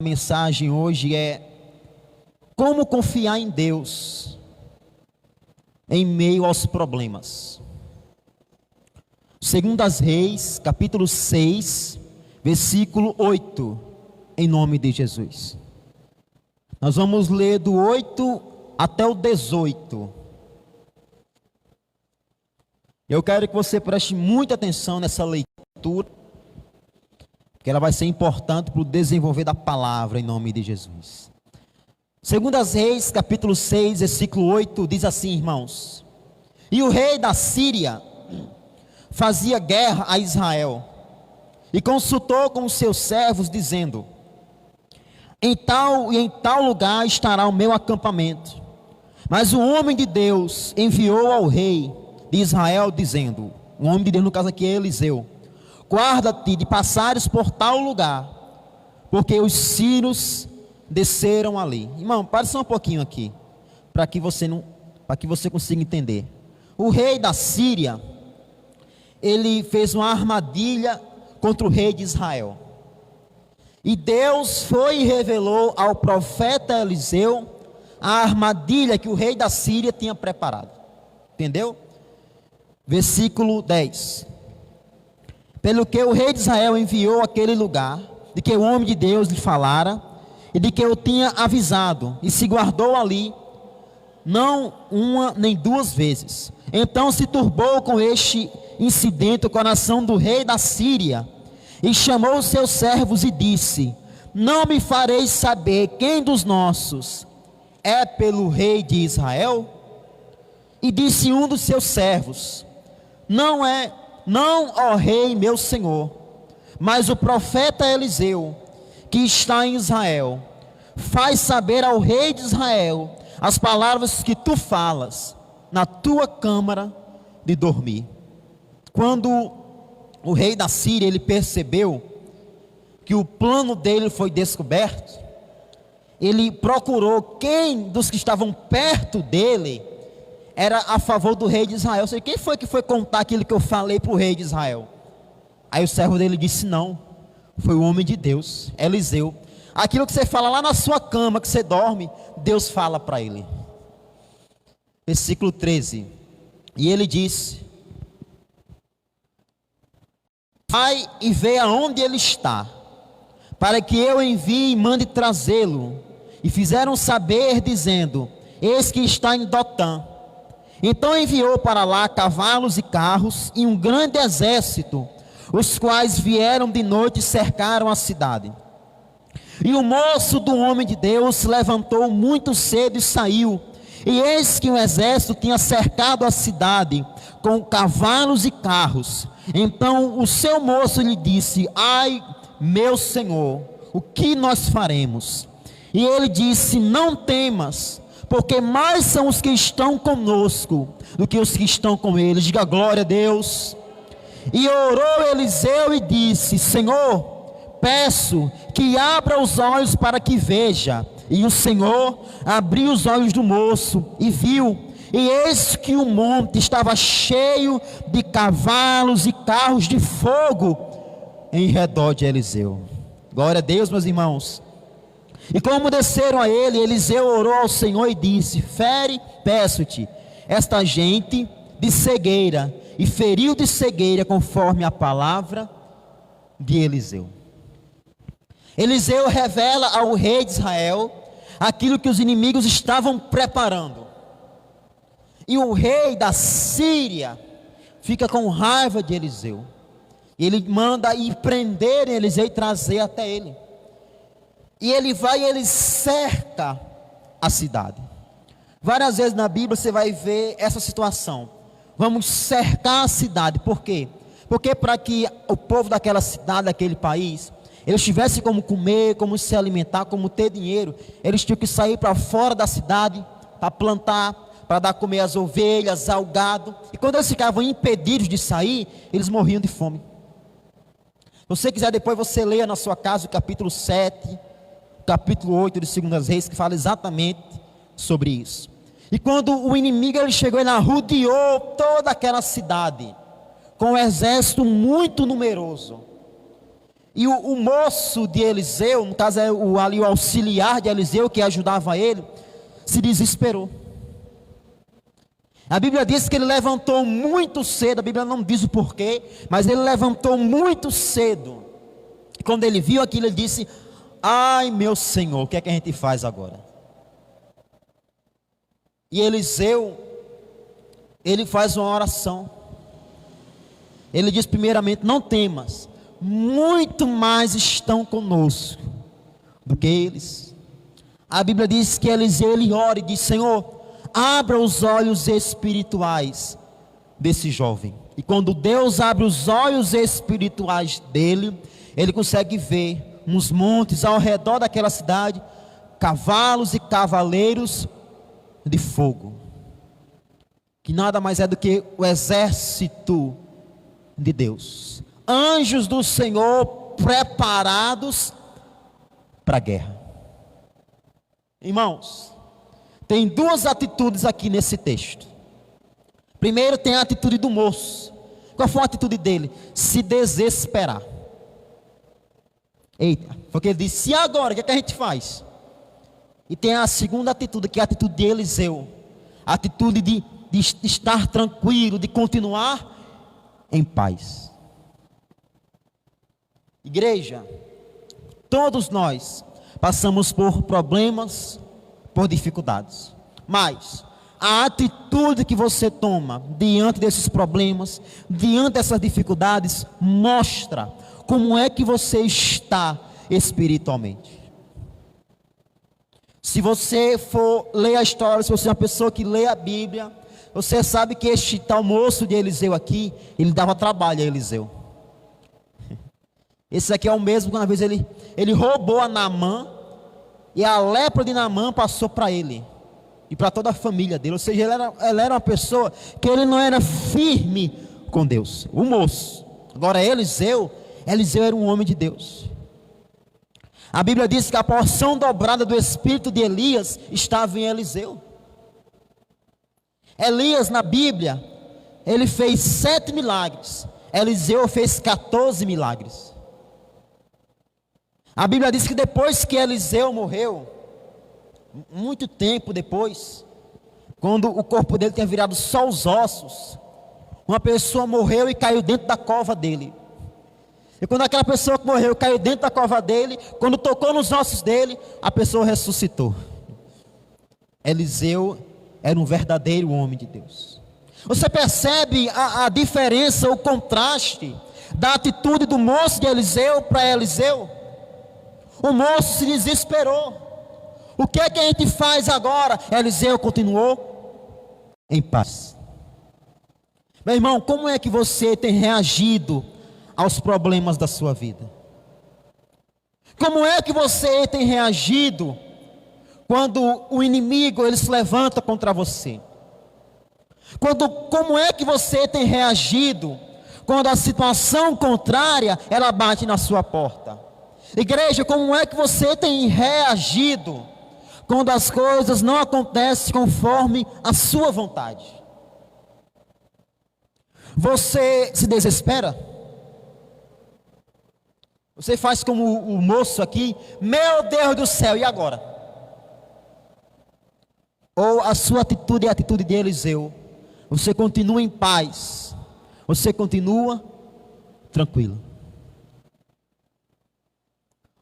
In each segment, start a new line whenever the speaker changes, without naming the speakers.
A mensagem hoje é como confiar em Deus em meio aos problemas. Segundas Reis, capítulo 6, versículo 8, em nome de Jesus. Nós vamos ler do 8 até o 18. Eu quero que você preste muita atenção nessa leitura, que ela vai ser importante para o desenvolver da palavra em nome de Jesus. Segundas Reis, capítulo 6, versículo 8, diz assim, irmãos: E o rei da Síria fazia guerra a Israel, e consultou com os seus servos, dizendo: em tal lugar estará o meu acampamento. Mas o homem de Deus enviou ao rei de Israel, dizendo, o homem de Deus no caso aqui é Eliseu: guarda-te de passares por tal lugar, porque os sírios desceram ali. Irmão, pare só um pouquinho aqui, para que você consiga entender. O rei da Síria, ele fez uma armadilha contra o rei de Israel. E Deus foi e revelou ao profeta Eliseu a armadilha que o rei da Síria tinha preparado. Entendeu? Versículo 10. Pelo que o rei de Israel enviou aquele lugar, de que o homem de Deus lhe falara, e de que eu tinha avisado, e se guardou ali, não uma nem duas vezes. Então se turbou com este incidente o coração do rei da Síria, e chamou os seus servos e disse: não me fareis saber quem dos nossos é pelo rei de Israel? E disse um dos seus servos: não, ó rei meu senhor, mas o profeta Eliseu, que está em Israel, faz saber ao rei de Israel as palavras que tu falas na tua câmara de dormir. Quando o rei da Síria ele percebeu que o plano dele foi descoberto, ele procurou quem dos que estavam perto dele era a favor do rei de Israel. Ou seja, quem foi que foi contar aquilo que eu falei para o rei de Israel? Aí o servo dele disse: não, foi o homem de Deus, Eliseu. Aquilo que você fala lá na sua cama, que você dorme, Deus fala para ele. Versículo 13. E ele disse: vai e vê aonde ele está, para que eu envie e mande trazê-lo. E fizeram saber, dizendo: eis que está em Dotã. Então enviou para lá cavalos e carros e um grande exército, os quais vieram de noite e cercaram a cidade. E o moço do homem de Deus se levantou muito cedo e saiu, e eis que o exército tinha cercado a cidade com cavalos e carros. Então o seu moço lhe disse: ai, meu senhor, o que nós faremos? E ele disse: não temas, porque mais são os que estão conosco do que os que estão com eles. Diga glória a Deus. E orou Eliseu e disse: Senhor, peço que abra os olhos para que veja. E o Senhor abriu os olhos do moço e viu, e eis que o monte estava cheio de cavalos e carros de fogo em redor de Eliseu. Glória a Deus, meus irmãos. E como desceram a ele, Eliseu orou ao Senhor e disse: fere, peço-te, esta gente de cegueira. E feriu de cegueira conforme a palavra de Eliseu. Eliseu revela ao rei de Israel aquilo que os inimigos estavam preparando. E o rei da Síria fica com raiva de Eliseu. Ele manda ir prender Eliseu e trazer até ele. E ele vai e ele cerca a cidade. Várias vezes na Bíblia você vai ver essa situação. Vamos cercar a cidade. Por quê? Porque para que o povo daquela cidade, daquele país, eles tivessem como comer, como se alimentar, como ter dinheiro, eles tinham que sair para fora da cidade, para plantar, para dar comer às ovelhas, ao gado. E quando eles ficavam impedidos de sair, eles morriam de fome. Se você quiser depois você leia na sua casa o capítulo 7, capítulo 8 de Segundas Reis, que fala exatamente sobre isso. E quando o inimigo ele chegou, ele arrodeou toda aquela cidade com um exército muito numeroso. E o moço de Eliseu, no caso é ali o auxiliar de Eliseu que ajudava ele, se desesperou. A Bíblia diz que ele levantou muito cedo, a Bíblia não diz o porquê, mas ele levantou muito cedo. E quando ele viu aquilo, ele disse: ai meu Senhor, o que é que a gente faz agora? E Eliseu, ele faz uma oração. Ele diz primeiramente: não temas, muito mais estão conosco do que eles. A Bíblia diz que Eliseu, ele ora e diz: Senhor, abra os olhos espirituais desse jovem. E quando Deus abre os olhos espirituais dele, ele consegue ver nos montes ao redor daquela cidade cavalos e cavaleiros de fogo, que nada mais é do que o exército de Deus, anjos do Senhor preparados para a guerra. Irmãos, tem duas atitudes aqui nesse texto. Primeiro tem a atitude do moço. Qual foi a atitude dele? Se desesperar. Eita, porque ele disse: e agora, o que é que a gente faz? E tem a segunda atitude, que é a atitude de Eliseu, a atitude de estar tranquilo, de continuar em paz. Igreja, todos nós passamos por problemas, por dificuldades, mas a atitude que você toma diante desses problemas, diante dessas dificuldades, mostra como é que você está espiritualmente. Se você for ler a história, se você é uma pessoa que lê a Bíblia, você sabe que este tal moço de Eliseu aqui, ele dava trabalho a Eliseu. Esse aqui é o mesmo que uma vez ele roubou a Naamã, e a lepra de Naamã passou para ele e para toda a família dele. Ou seja, ele era uma pessoa que ele não era firme com Deus, o moço. Agora Eliseu era um homem de Deus. A Bíblia diz que a porção dobrada do espírito de Elias estava em Eliseu. Elias, na Bíblia, ele fez 7 milagres. Eliseu fez 14 milagres. A Bíblia diz que depois que Eliseu morreu, muito tempo depois, quando o corpo dele tinha virado só os ossos, uma pessoa morreu e caiu dentro da cova dele. E quando aquela pessoa que morreu caiu dentro da cova dele, quando tocou nos ossos dele, a pessoa ressuscitou. Eliseu era um verdadeiro homem de Deus. Você percebe a diferença, o contraste da atitude do moço de Eliseu para Eliseu? O moço se desesperou. O que é que a gente faz agora? Eliseu continuou em paz. Meu irmão, como é que você tem reagido aos problemas da sua vida? Como é que você tem reagido quando o inimigo ele se levanta contra você? Como é que você tem reagido quando a situação contrária ela bate na sua porta? Igreja, como é que você tem reagido quando as coisas não acontecem conforme a sua vontade? Você se desespera? Você faz como o moço aqui: meu Deus do céu, e agora? Ou a sua atitude é a atitude de Eliseu? Você continua em paz, você continua tranquilo.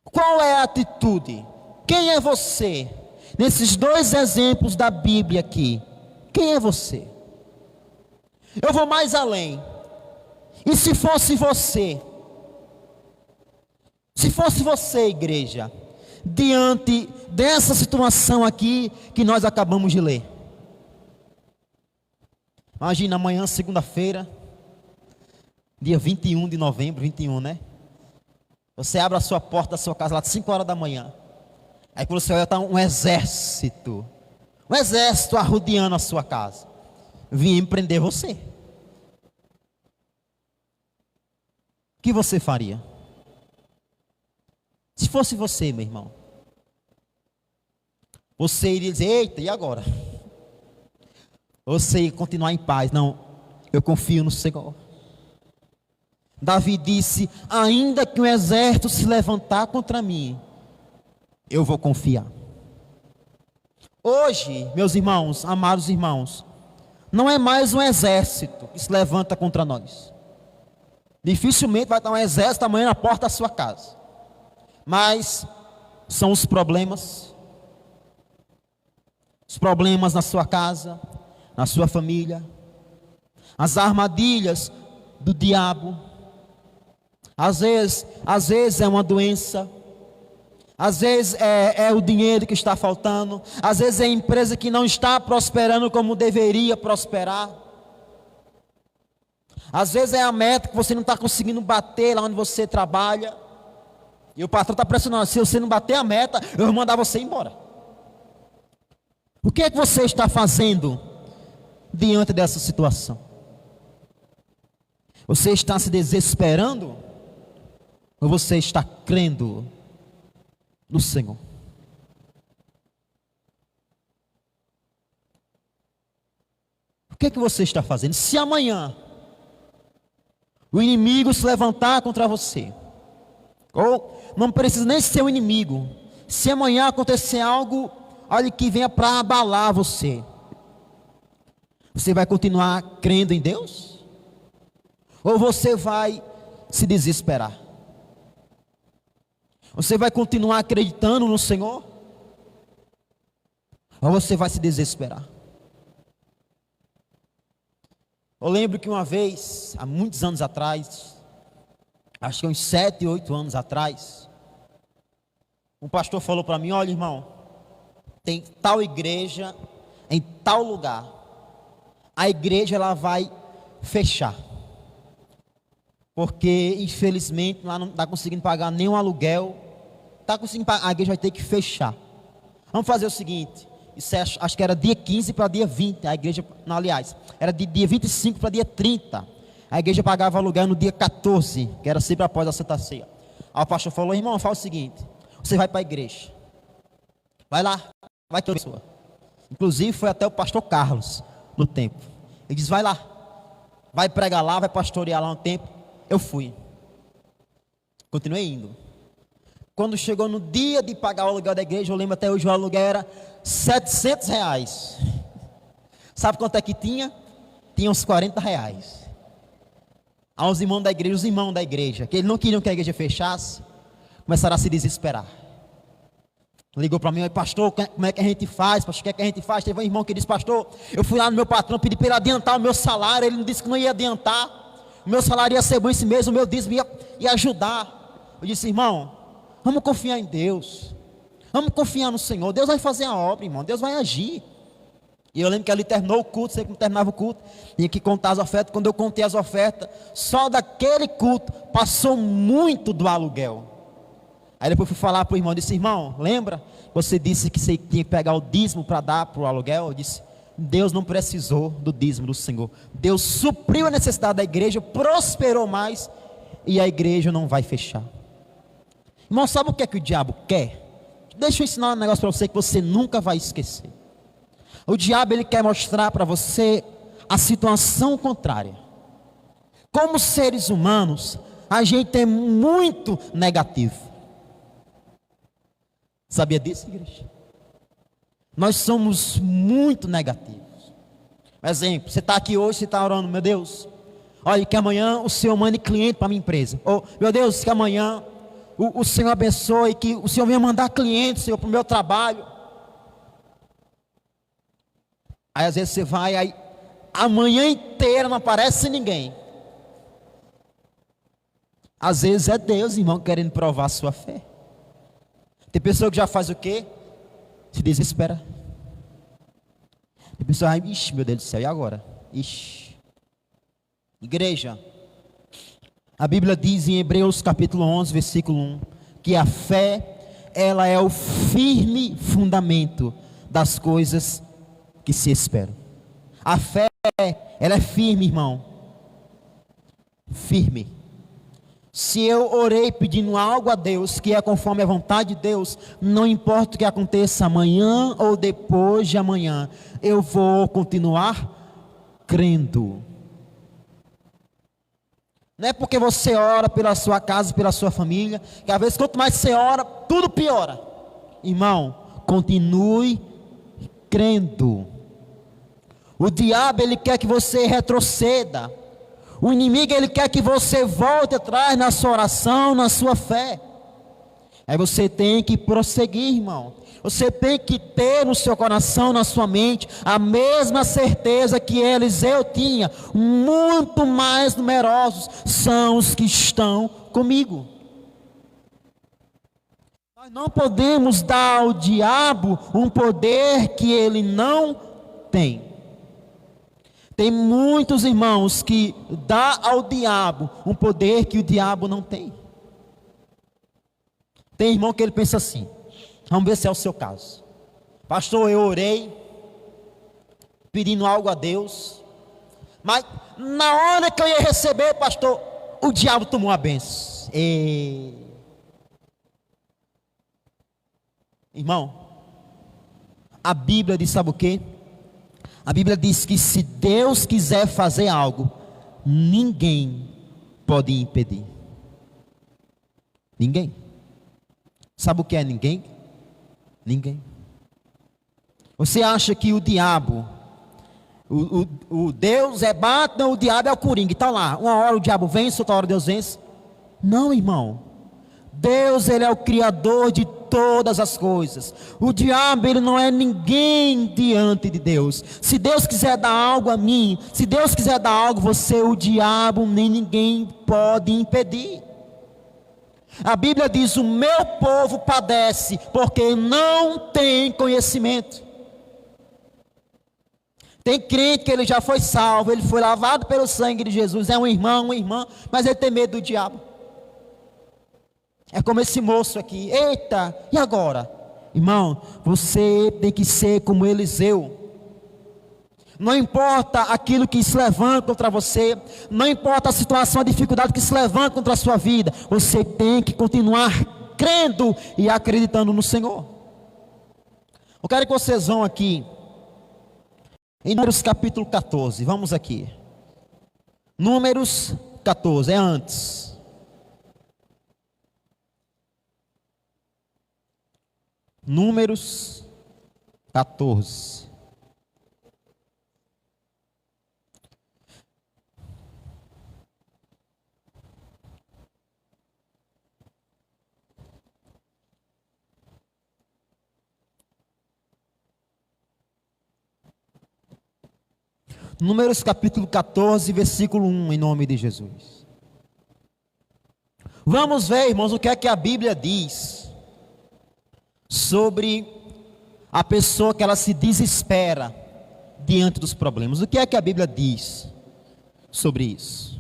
Qual é a atitude? Quem é você? Nesses dois exemplos da Bíblia aqui, quem é você? Eu vou mais além. E se fosse você? Se fosse você, igreja, diante dessa situação aqui que nós acabamos de ler. Imagina amanhã, segunda-feira, dia 21 de novembro, 21, né? Você abre a sua porta da sua casa lá de 5 horas da manhã. Aí quando você olha, está um exército arrodeando a sua casa. Vim prender você. O que você faria? Se fosse você, meu irmão, você iria dizer: eita, e agora? Você ia continuar em paz? Não, eu confio no Senhor. Davi disse: ainda que o exército se levantar contra mim, eu vou confiar. Hoje, meus irmãos, amados irmãos, não é mais um exército que se levanta contra nós. Dificilmente vai estar um exército amanhã na porta da sua casa. Mas são os problemas na sua casa, na sua família, as armadilhas do diabo. Às vezes é uma doença, às vezes é o dinheiro que está faltando, às vezes é a empresa que não está prosperando como deveria prosperar, às vezes é a meta que você não está conseguindo bater lá onde você trabalha, e o patrão está pressionando: se você não bater a meta, eu vou mandar você embora. O que é que você está fazendo diante dessa situação? Você está se desesperando? Ou você está crendo no Senhor? O que é que você está fazendo? Se amanhã o inimigo se levantar contra você, ou não precisa nem ser um inimigo, se amanhã acontecer algo, olha, que venha para abalar você, você vai continuar crendo em Deus? Ou você vai se desesperar? Você vai continuar acreditando no Senhor? Ou você vai se desesperar? Eu lembro que uma vez, há muitos anos atrás, acho que uns 7, 8 anos atrás, um pastor falou para mim: olha, irmão, tem tal igreja em tal lugar, a igreja ela vai fechar, porque infelizmente lá não está conseguindo pagar nenhum aluguel, está conseguindo pagar, a igreja vai ter que fechar. Vamos fazer o seguinte, isso acho que era dia 15 para dia 20, a igreja, não, aliás, era de dia 25 para dia 30, a igreja pagava aluguel no dia 14, que era sempre após a Santa Ceia. Aí o pastor falou: irmão, fala o seguinte, você vai para a igreja, vai lá, vai ter uma pessoa, inclusive foi até o pastor Carlos no tempo, ele diz: vai lá, vai pregar lá, vai pastorear lá um tempo. Eu fui, continuei indo. Quando chegou no dia de pagar o aluguel da igreja, eu lembro até hoje, o aluguel era R$700. Sabe quanto é que tinha? Tinha uns R$40. Aos irmãos da igreja, os irmãos da igreja, que eles não queriam que a igreja fechasse, começaram a se desesperar. Ligou para mim: pastor, como é que a gente faz? Pastor, o que é que a gente faz? Teve um irmão que disse: pastor, eu fui lá no meu patrão, pedi para ele adiantar o meu salário, ele não disse que não ia adiantar, o meu salário ia ser bom esse mês, o meu dízimo ia ajudar. Eu disse: irmão, vamos confiar em Deus, vamos confiar no Senhor, Deus vai fazer a obra, irmão, Deus vai agir. E eu lembro que ali terminou o culto, sei como terminava o culto, tinha que contar as ofertas. Quando eu contei as ofertas, só daquele culto passou muito do aluguel. Aí depois fui falar para o irmão, disse: irmão, lembra? Você disse que você tinha que pegar o dízimo para dar para o aluguel. Eu disse: Deus não precisou do dízimo do Senhor, Deus supriu a necessidade da igreja, prosperou mais, e a igreja não vai fechar. Irmão, sabe o que é que o diabo quer? Deixa eu ensinar um negócio para você que você nunca vai esquecer. O diabo, ele quer mostrar para você a situação contrária. Como seres humanos, a gente é muito negativo. Sabia disso, igreja? Nós somos muito negativos. Por exemplo, você está aqui hoje, você está orando: meu Deus, olha, que amanhã o Senhor mande cliente para a minha empresa. Ou, meu Deus, que amanhã o Senhor abençoe, que o Senhor venha mandar clientes, Senhor, para o meu trabalho. Aí às vezes você vai, aí a manhã inteira não aparece ninguém. Às vezes é Deus, irmão, querendo provar a sua fé. Tem pessoa que já faz o quê? Se desespera. Tem pessoa: ai, ixi, meu Deus do céu, e agora? Ixi. Igreja, a Bíblia diz em Hebreus capítulo 11, versículo 1, que a fé, ela é o firme fundamento das coisas que se esperam. A fé, ela é firme, irmão. Firme. Se eu orei pedindo algo a Deus, que é conforme a vontade de Deus, não importa o que aconteça amanhã ou depois de amanhã, eu vou continuar crendo. Não é porque você ora pela sua casa, pela sua família, que às vezes quanto mais você ora, tudo piora. Irmão, continue crendo. O diabo, ele quer que você retroceda. O inimigo, ele quer que você volte atrás na sua oração, na sua fé. Aí você tem que prosseguir, irmão. Você tem que ter no seu coração, na sua mente, a mesma certeza que Eliseu tinha. Muito mais numerosos são os que estão comigo. Nós não podemos dar ao diabo um poder que ele não tem. Tem muitos irmãos que dá ao diabo um poder que o diabo não tem. Tem irmão que ele pensa assim, vamos ver se é o seu caso. Pastor, eu orei, pedindo algo a Deus, mas na hora que eu ia receber, pastor, o diabo tomou a benção. Irmão, a Bíblia diz, sabe o quê? A Bíblia diz que se Deus quiser fazer algo, ninguém pode impedir. Ninguém. Sabe o que é ninguém? Ninguém. Você acha que o diabo, o Deus é Batman, o diabo é o Coringa, está lá, uma hora o diabo vence, outra hora Deus vence? Não, irmão. Deus, ele é o criador de todas as coisas. O diabo, ele não é ninguém diante de Deus. Se Deus quiser dar algo a mim, se Deus quiser dar algo a você, o diabo nem ninguém pode impedir. A Bíblia diz, o meu povo padece porque não tem conhecimento. Tem crente que ele já foi salvo, ele foi lavado pelo sangue de Jesus, é um irmão, uma irmã, mas ele tem medo do diabo. É como esse moço aqui, eita, e agora? Irmão, você tem que ser como Eliseu. Não importa aquilo que se levanta contra você, não importa a situação, a dificuldade que se levanta contra a sua vida, você tem que continuar crendo e acreditando no Senhor. Eu quero que vocês vão aqui, em Números capítulo 14, vamos aqui. Números 14, é antes. Números 14. Números capítulo 14, versículo 1, em nome de Jesus. Vamos ver, irmãos, o que é que a Bíblia diz sobre a pessoa que ela se desespera diante dos problemas. O que é que a Bíblia diz sobre isso?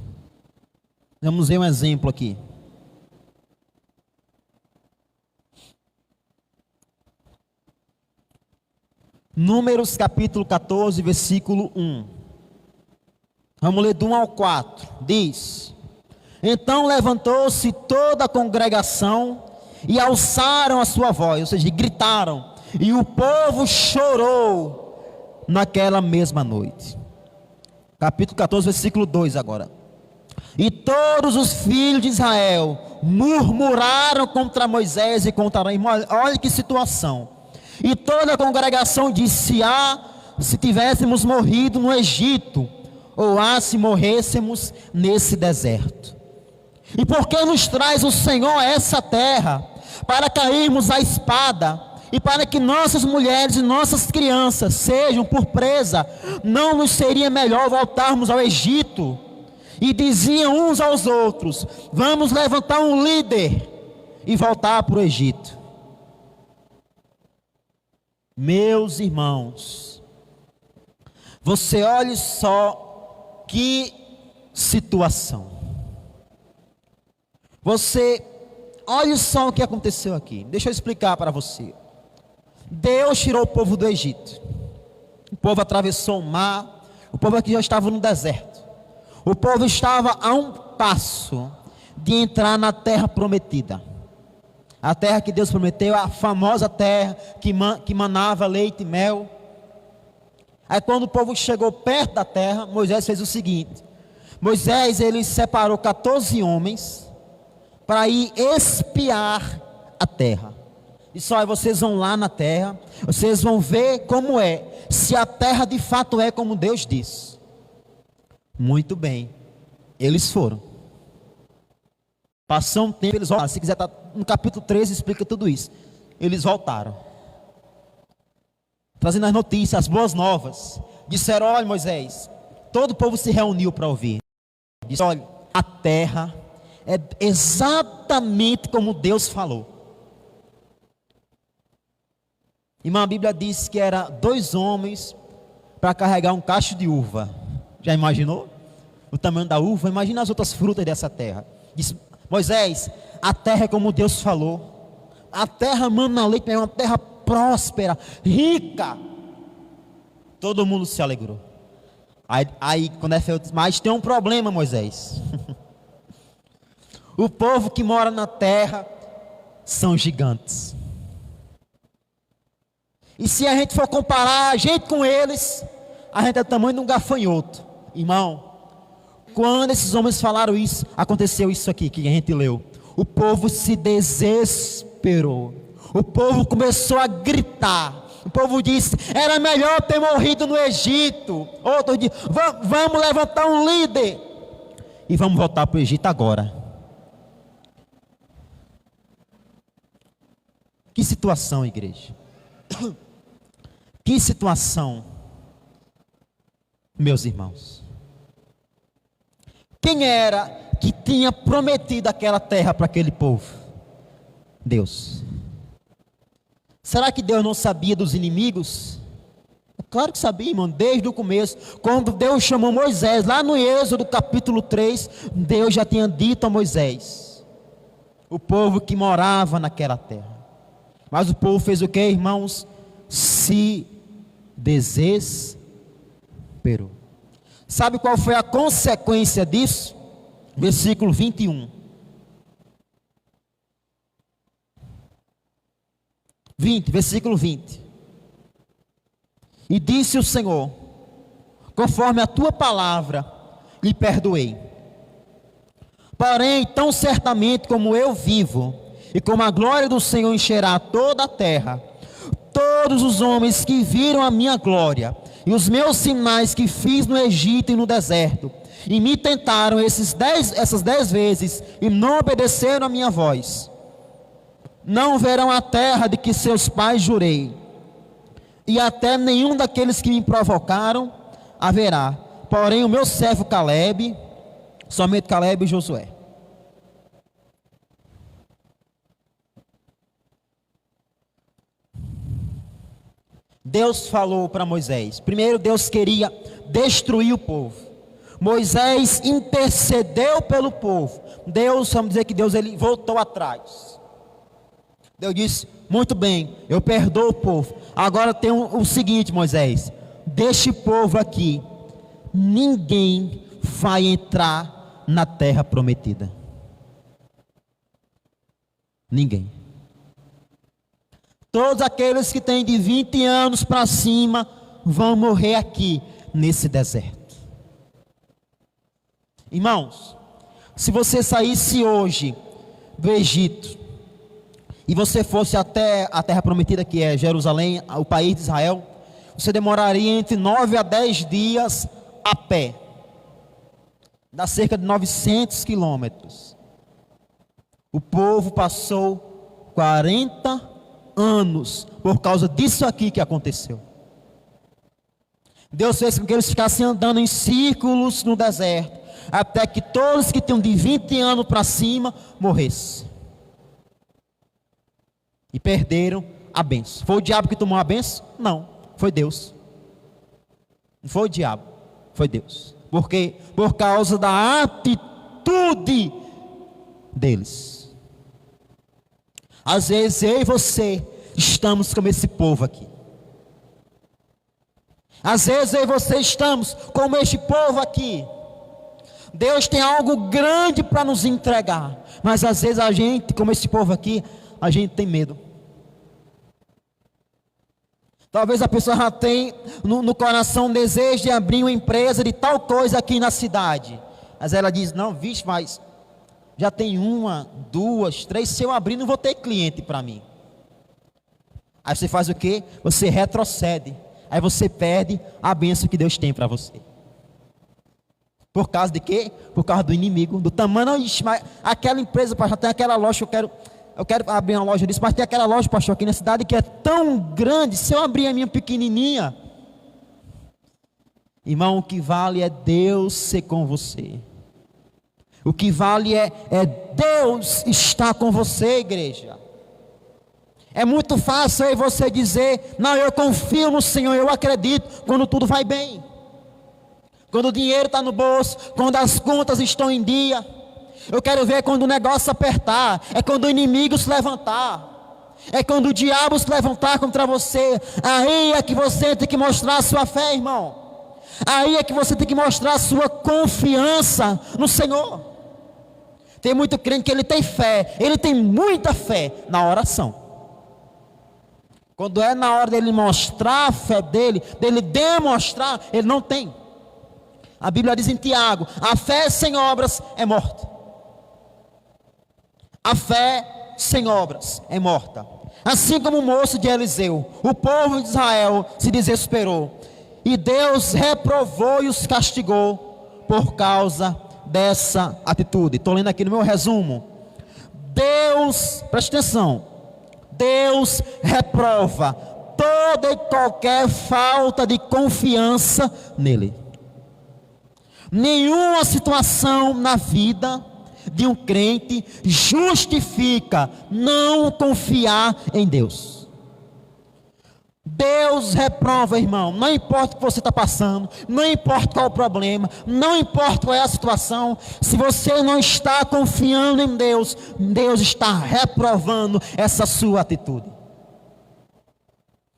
Vamos ver um exemplo aqui. Números capítulo 14, versículo 1. Vamos ler do 1 ao 4. Diz: Então levantou-se toda a congregação e alçaram a sua voz, ou seja, gritaram, e o povo chorou naquela mesma noite. Capítulo 14, versículo 2 agora. E todos os filhos de Israel murmuraram contra Moisés e contra Arão. Olha que situação. E toda a congregação disse: se tivéssemos morrido no Egito, ou se morrêssemos nesse deserto. E por que nos traz o Senhor a essa terra? Para cairmos à espada, e para que nossas mulheres e nossas crianças sejam por presa. Não nos seria melhor voltarmos ao Egito? E diziam uns aos outros: vamos levantar um líder e voltar para o Egito. Meus irmãos, você olhe só que situação. Você olhe só o que aconteceu aqui. Deixa eu explicar para você. Deus tirou o povo do Egito. O povo atravessou o mar. O povo aqui já estava no deserto. O povo estava a um passo de entrar na terra prometida. A terra que Deus prometeu, a famosa terra que manava leite e mel. Aí quando o povo chegou perto da terra, Moisés fez o seguinte: Moisés, ele separou 14 homens para ir espiar a terra. Disse: olha, vocês vão lá na terra, vocês vão ver como é, se a terra de fato é como Deus diz. Muito bem, eles foram. Passou um tempo, eles voltaram. Se quiser, tá no capítulo 13, explica tudo isso. Eles voltaram, trazendo as notícias, as boas novas. Disseram: olha, Moisés, todo o povo se reuniu para ouvir. Disse: olha, a terra é exatamente como Deus falou. Irmã, a Bíblia diz que era 2 homens para carregar um cacho de uva. Já imaginou? O tamanho da uva? Imagina as outras frutas dessa terra. Disse: Moisés, a terra é como Deus falou. A terra mana leite, é uma terra próspera, rica. Todo mundo se alegrou. Aí quando é feito, mas tem um problema, Moisés. O povo que mora na terra são gigantes. E se a gente for comparar a gente com eles, a gente é do tamanho de um gafanhoto. Irmão, quando esses homens falaram isso, aconteceu isso aqui que a gente leu. O povo se desesperou. O povo começou a gritar. O povo disse: era melhor ter morrido no Egito. Outro disse: vamos levantar um líder e vamos voltar para o Egito agora. Que situação, igreja. Que situação, meus irmãos. Quem era que tinha prometido aquela terra para aquele povo? Deus. Será que Deus não sabia dos inimigos? É claro que sabia, irmão, desde o começo. Quando Deus chamou Moisés, lá no Êxodo capítulo 3, Deus já tinha dito a Moisés o povo que morava naquela terra. Mas o povo fez o que, irmãos? Se desesperou. Sabe qual foi a consequência disso? Versículo 21. 20, versículo 20. E disse o Senhor: conforme a tua palavra, lhe perdoei. Porém, tão certamente como eu vivo, e como a glória do Senhor encherá toda a terra, todos os homens que viram a minha glória e os meus sinais que fiz no Egito e no deserto, e me tentaram essas 10 vezes e não obedeceram a minha voz, não verão a terra de que seus pais jurei, e até nenhum daqueles que me provocaram haverá, porém o meu servo Caleb, somente Caleb e Josué. Deus falou para Moisés. Primeiro, Deus queria destruir o povo. Moisés intercedeu pelo povo. Deus, vamos dizer que Deus, ele voltou atrás. Deus disse: muito bem, eu perdoo o povo. Agora tem o seguinte, Moisés: deixe o povo aqui. Ninguém vai entrar na terra prometida. Ninguém. Todos aqueles que têm de 20 anos para cima vão morrer aqui nesse deserto. Irmãos, se você saísse hoje do Egito e você fosse até a terra prometida, que é Jerusalém, o país de Israel, você demoraria entre 9 a 10 dias a pé. Dá cerca de 900 quilômetros. O povo passou 40 anos por causa disso aqui que aconteceu. Deus fez com que eles ficassem andando em círculos no deserto, até que todos que tinham de 20 anos para cima morressem. E perderam a bênção. Foi o diabo que tomou a bênção? Não, foi Deus. Não foi o diabo, foi Deus. Por quê? Por causa da atitude deles. Às vezes eu e você estamos como esse povo aqui. Às vezes eu e você estamos como este povo aqui. Deus tem algo grande para nos entregar, mas às vezes a gente, como esse povo aqui, a gente tem medo. Talvez a pessoa já tenha no coração um desejo de abrir uma empresa de tal coisa aqui na cidade, Mas ela diz: não, vixe, mas já tem uma, duas, três, se eu abrir não vou ter cliente para mim. Aí você faz o quê? Você retrocede. Aí você perde a bênção que Deus tem para você. Por causa de quê? Por causa do inimigo, do tamanho. Não, mas aquela empresa, pastor, tem aquela loja, eu quero abrir uma loja disso, mas tem aquela loja, pastor, aqui na cidade que é tão grande, se eu abrir a minha pequenininha. Irmão, o que vale é Deus ser com você. O que vale é Deus estar com você, igreja. É muito fácil aí você dizer: não, eu confio no Senhor, eu acredito, quando tudo vai bem. Quando o dinheiro está no bolso, quando as contas estão em dia. Eu quero ver quando o negócio apertar, é quando o inimigo se levantar, é quando o diabo se levantar contra você. Aí é que você tem que mostrar a sua fé, irmão. Aí é que você tem que mostrar a sua confiança no Senhor. Tem muito crente que ele tem fé, ele tem muita fé na oração. Quando é na hora dele mostrar a fé dele demonstrar, ele não tem. A Bíblia diz em Tiago: a fé sem obras é morta. A fé sem obras é morta. Assim como o moço de Eliseu, o povo de Israel se desesperou, e Deus reprovou e os castigou por causa dessa atitude. Estou lendo aqui no meu resumo. Deus, preste atenção, Deus reprova toda e qualquer falta de confiança nele. Nenhuma situação na vida de um crente justifica não confiar em Deus. Deus reprova, irmão. Não importa o que você está passando, não importa qual o problema, não importa qual é a situação. Se você não está confiando em Deus, Deus está reprovando essa sua atitude.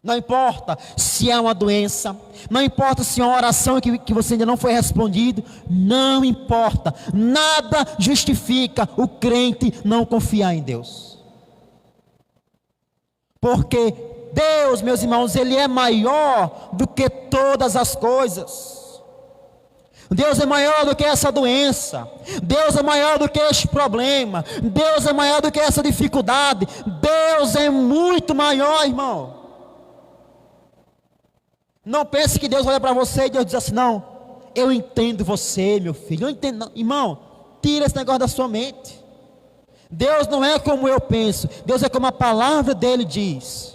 Não importa se é uma doença, não importa se é uma oração que você ainda não foi respondido, não importa, nada justifica o crente não confiar em Deus. Porque Deus, meus irmãos, Ele é maior do que todas as coisas. Deus é maior do que essa doença, Deus é maior do que este problema, Deus é maior do que essa dificuldade, Deus é muito maior, irmão. Não pense que Deus olha para você e Deus diz assim: não, eu entendo você, meu filho, eu entendo. Não. Irmão, tira esse negócio da sua mente. Deus não é como eu penso, Deus é como a palavra dele diz.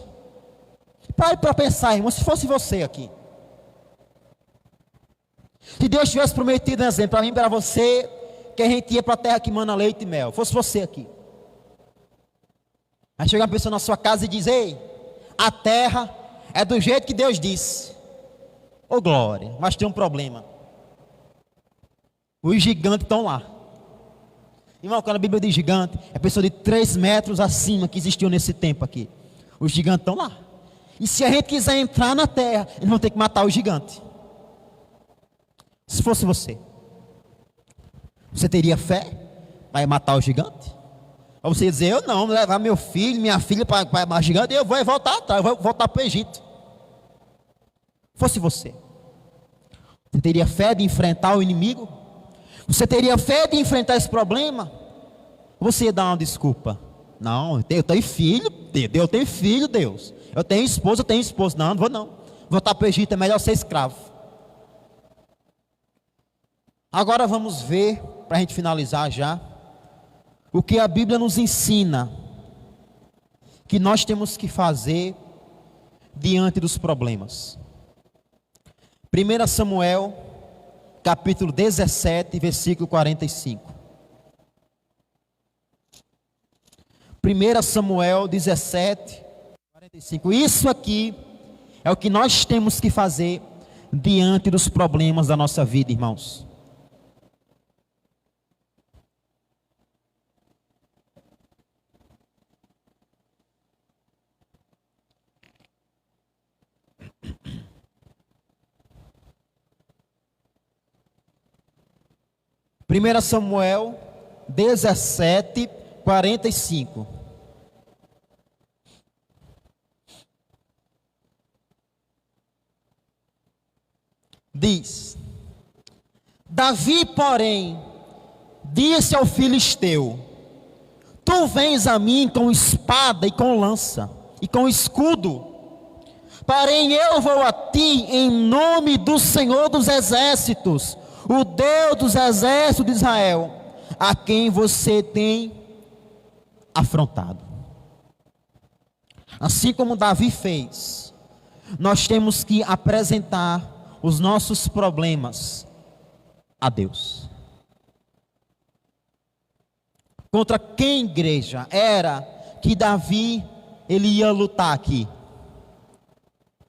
Pare para pensar, irmão, se fosse você aqui. Se Deus tivesse prometido um exemplo para mim e para você, que a gente ia para a terra que mana leite e mel, fosse você aqui. Aí chega uma pessoa na sua casa e diz: ei, a terra é do jeito que Deus disse. Ô glória, mas tem um problema. Os gigantes estão lá. Irmão, quando a Bíblia diz gigante, é pessoa de 3 metros acima que existiu nesse tempo aqui. Os gigantes estão lá. E se a gente quiser entrar na terra, eles vão ter que matar o gigante. Se fosse você, você teria fé para matar o gigante? Ou você ia dizer: eu não, vou levar meu filho, minha filha para matar o gigante, e eu vou voltar atrás, eu vou voltar para o Egito. Fosse você teria fé de enfrentar o inimigo? Você teria fé de enfrentar esse problema? Você ia dar uma desculpa: não, eu tenho filho, eu tenho filho, Deus. Eu tenho esposa, não vou não. Voltar para o Egito é melhor ser escravo. Agora vamos ver, para a gente finalizar já, o que a Bíblia nos ensina que nós temos que fazer diante dos problemas. 1 Samuel, capítulo 17, versículo 45. 1 Samuel 17, 45. Isso aqui é o que nós temos que fazer diante dos problemas da nossa vida, irmãos. Primeira Samuel 17, 45. Diz: Davi, porém, disse ao filisteu: tu vens a mim com espada e com lança e com escudo, porém eu vou a ti em nome do Senhor dos exércitos, o Deus dos exércitos de Israel, a quem você tem afrontado. Assim como Davi fez, nós temos que apresentar os nossos problemas a Deus. Contra quem, igreja, era que Davi ele ia lutar aqui?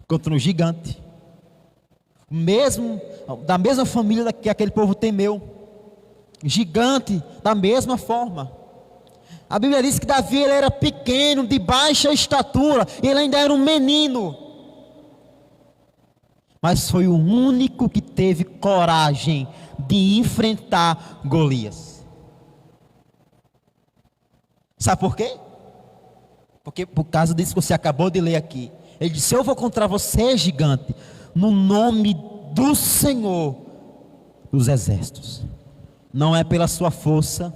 Contra um gigante, da mesma família que aquele povo temeu, gigante da mesma forma. A Bíblia diz que Davi ele era pequeno, de baixa estatura, ele ainda era um menino, mas foi o único que teve coragem de enfrentar Golias. Sabe por quê? Porque por causa disso que você acabou de ler aqui. Ele disse: eu vou contra você, gigante, no nome do Senhor dos exércitos. Não é pela sua força,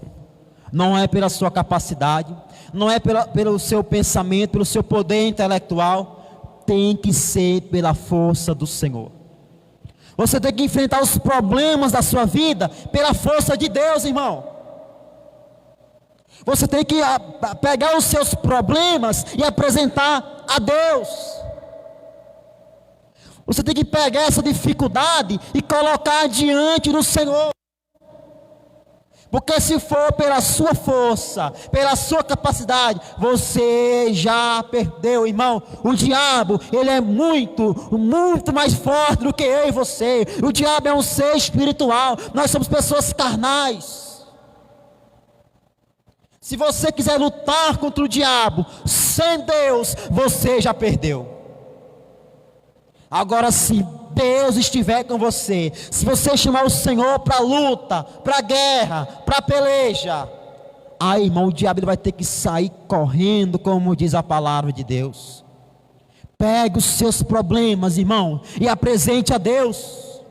não é pela sua capacidade, não é pelo seu pensamento, pelo seu poder intelectual, tem que ser pela força do Senhor. Você tem que enfrentar os problemas da sua vida pela força de Deus, irmão. Você tem que pegar os seus problemas e apresentar a Deus. Você tem que pegar essa dificuldade e colocar diante do Senhor. Porque se for pela sua força, pela sua capacidade, você já perdeu, irmão. O diabo, ele é muito mais forte do que eu e você. O diabo é um ser espiritual. Nós somos pessoas carnais. Se você quiser lutar contra o diabo sem Deus, você já perdeu. Agora, se Deus estiver com você, se você chamar o Senhor para a luta, para a guerra, para a peleja, aí, irmão, o diabo ele vai ter que sair correndo, como diz a palavra de Deus. Pegue os seus problemas, irmão, e apresente a Deus.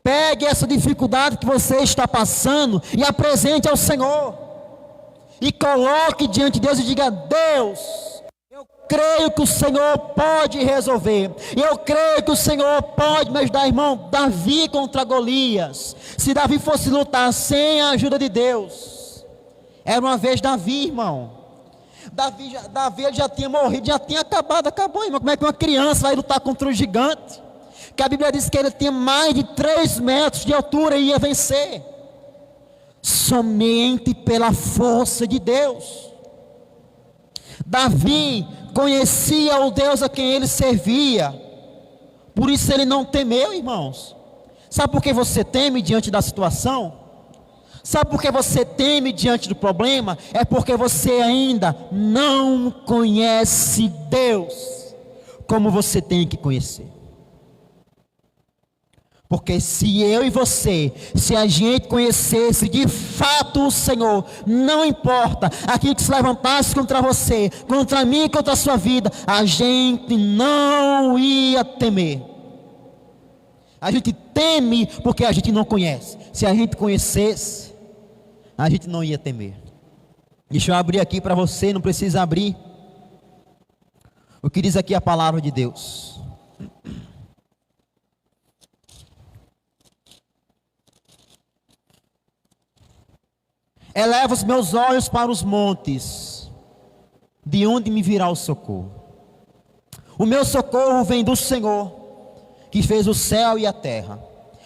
Pegue essa dificuldade que você está passando e apresente ao Senhor. E coloque diante de Deus e diga: Deus, eu creio que o Senhor pode resolver. Eu creio que o Senhor pode me ajudar, irmão. Davi contra Golias. Se Davi fosse lutar sem a ajuda de Deus, era uma vez Davi, irmão. Davi ele já tinha morrido, já tinha acabou, irmão. Como é que uma criança vai lutar contra um gigante? Que a Bíblia diz que ele tinha mais de 3 metros de altura e ia vencer. Somente pela força de Deus. Davi conhecia o Deus a quem ele servia, por isso ele não temeu, irmãos. Sabe por que você teme diante da situação? Sabe por que você teme diante do problema? É porque você ainda não conhece Deus como você tem que conhecer. Porque se eu e você, se a gente conhecesse de fato o Senhor, não importa aquilo que se levantasse contra você, contra mim, contra a sua vida, a gente não ia temer. A gente teme porque a gente não conhece. Se a gente conhecesse, a gente não ia temer. Deixa eu abrir aqui para você, não precisa abrir. O que diz aqui a palavra de Deus? Eleva os meus olhos para os montes, de onde me virá o socorro? O meu socorro vem do Senhor, que fez o céu e a terra.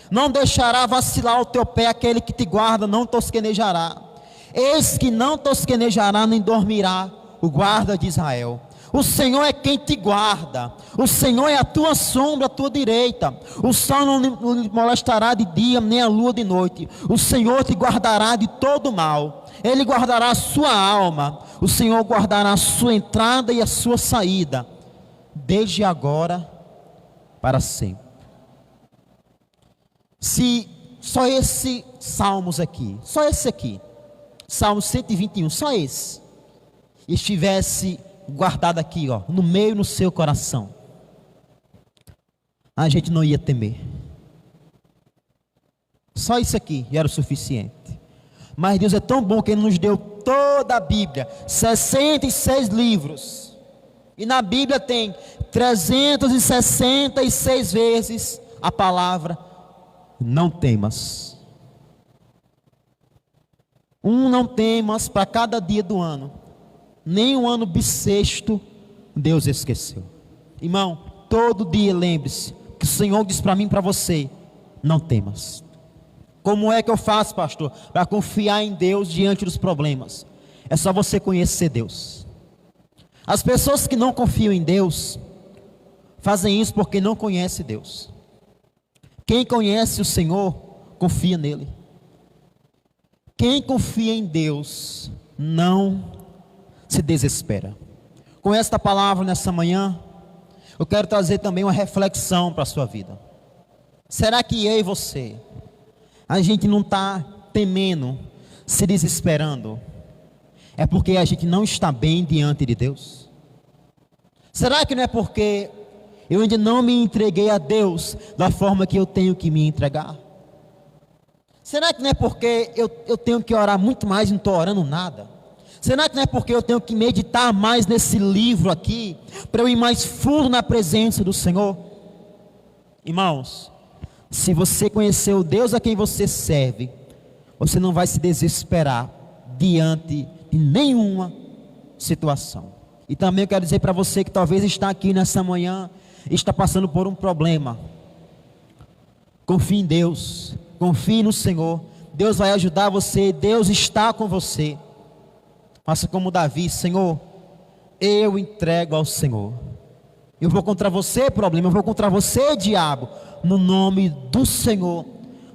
Não deixará vacilar o teu pé aquele que te guarda, não tosquenejará. Eis que não tosquenejará nem dormirá o guarda de Israel. O Senhor é quem te guarda. O Senhor é a tua sombra, a tua direita. O sol não lhe molestará de dia, nem a lua de noite. O Senhor te guardará de todo mal. Ele guardará a sua alma. O Senhor guardará a sua entrada e a sua saída, desde agora para sempre. Se só esse Salmos aqui, só esse aqui, Salmo 121, só esse, estivesse guardado aqui, ó, no meio no seu coração, a gente não ia temer. Só isso aqui já era o suficiente. Mas Deus é tão bom que Ele nos deu toda a Bíblia, 66 livros. E na Bíblia tem 366 vezes a palavra não temas. Não temas para cada dia do ano. Nem um ano bissexto Deus esqueceu. Irmão, todo dia lembre-se que o Senhor diz para mim e para você: não temas. Como é que eu faço, pastor, para confiar em Deus diante dos problemas? É só você conhecer Deus. As pessoas que não confiam em Deus fazem isso porque não conhecem Deus. Quem conhece o Senhor, confia nele. Quem confia em Deus não se desespera. Com esta palavra nessa manhã, eu quero trazer também uma reflexão para a sua vida. Será que eu e você, a gente não está temendo, se desesperando? É porque a gente não está bem diante de Deus? Será que não é porque eu ainda não me entreguei a Deus da forma que eu tenho que me entregar? Será que não é porque eu tenho que orar muito mais e não estou orando nada? Será que não é porque eu tenho que meditar mais nesse livro aqui, para eu ir mais fundo na presença do Senhor? Irmãos, se você conhecer o Deus a quem você serve, você não vai se desesperar diante de nenhuma situação. E também eu quero dizer para você que talvez está aqui nessa manhã, está passando por um problema. Confie em Deus, confie no Senhor. Deus vai ajudar você, Deus está com você. Faça como Davi: Senhor, eu entrego ao Senhor. Eu vou contra você, problema, eu vou contra você, diabo, no nome do Senhor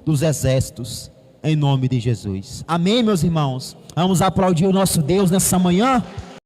dos exércitos, em nome de Jesus. Amém, meus irmãos? Vamos aplaudir o nosso Deus nessa manhã.